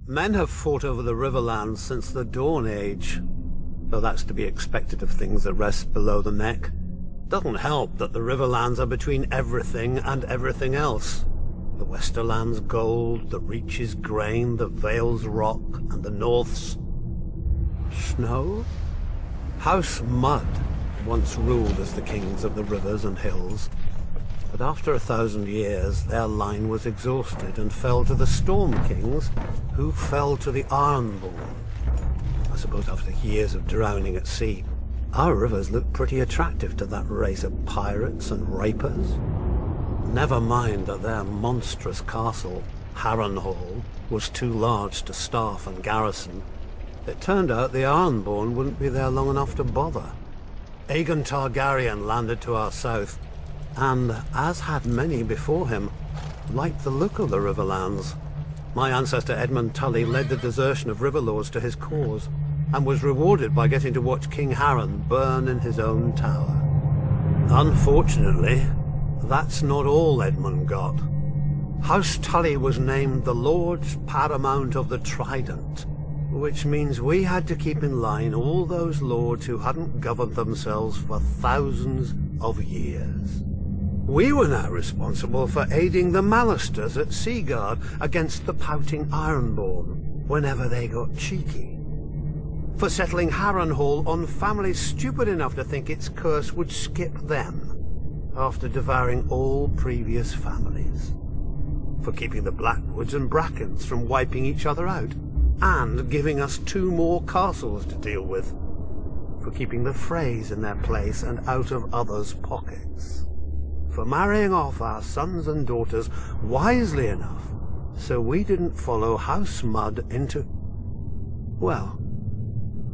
Men have fought over the Riverlands since the Dawn Age, though that's to be expected of things that rest below the neck. Doesn't help that the Riverlands are between everything and everything else. The Westerland's gold, the Reach's grain, the Vale's rock, and the North's snow? House Mud once ruled as the kings of the rivers and hills, but after 1,000 years their line was exhausted and fell to the Storm Kings, who fell to the Ironborn. I suppose after years of drowning at sea, our rivers look pretty attractive to that race of pirates and rapers. Never mind that their monstrous castle, Harrenhal, was too large to staff and garrison. It turned out the Ironborn wouldn't be there long enough to bother. Aegon Targaryen landed to our south, and, as had many before him, liked the look of the Riverlands. My ancestor Edmund Tully led the desertion of Riverlords to his cause, and was rewarded by getting to watch King Harren burn in his own tower. Unfortunately, that's not all Edmund got. House Tully was named the Lords Paramount of the Trident, which means we had to keep in line all those lords who hadn't governed themselves for thousands of years. We were now responsible for aiding the Mallisters at Seaguard against the pouting Ironborn whenever they got cheeky. For settling Harrenhal on families stupid enough to think its curse would skip them after devouring all previous families. For keeping the Blackwoods and Brackens from wiping each other out, and giving us 2 more castles to deal with. For keeping the Freys in their place and out of others' pockets. For marrying off our sons and daughters wisely enough so we didn't follow House Mud into, well,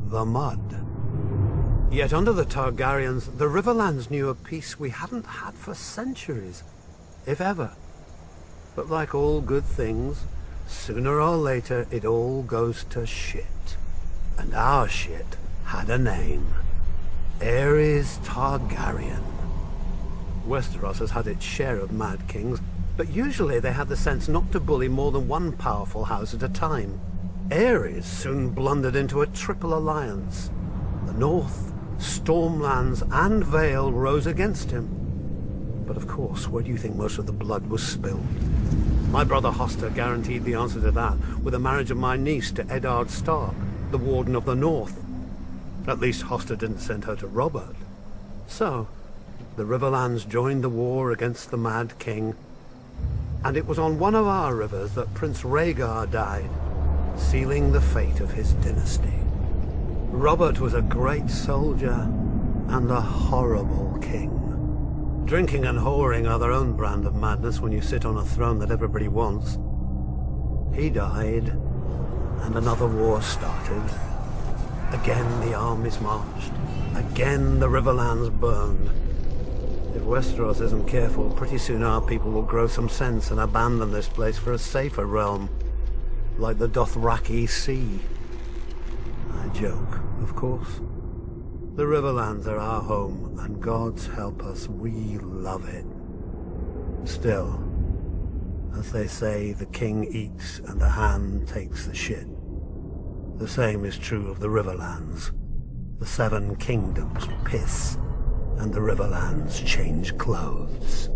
the mud. Yet under the Targaryens, the Riverlands knew a peace we hadn't had for centuries, if ever. But like all good things, sooner or later it all goes to shit. And our shit had a name. Aerys Targaryen. Westeros has had its share of Mad Kings, but usually they had the sense not to bully more than one powerful house at a time. Aerys soon blundered into a triple alliance. The North, Stormlands, and Vale rose against him. But of course, where do you think most of the blood was spilled? My brother Hoster guaranteed the answer to that with the marriage of my niece to Eddard Stark, the Warden of the North. At least Hoster didn't send her to Robert. So, the Riverlands joined the war against the Mad King, and it was on one of our rivers that Prince Rhaegar died, sealing the fate of his dynasty. Robert was a great soldier and a horrible king. Drinking and whoring are their own brand of madness when you sit on a throne that everybody wants. He died, and another war started. Again the armies marched. Again the Riverlands burned. If Westeros isn't careful, pretty soon our people will grow some sense and abandon this place for a safer realm, like the Dothraki Sea. I joke, of course. The Riverlands are our home, and God's help us, we love it. Still, as they say, the king eats and the hand takes the shit. The same is true of the Riverlands. The 7 kingdoms piss, and the Riverlands change clothes.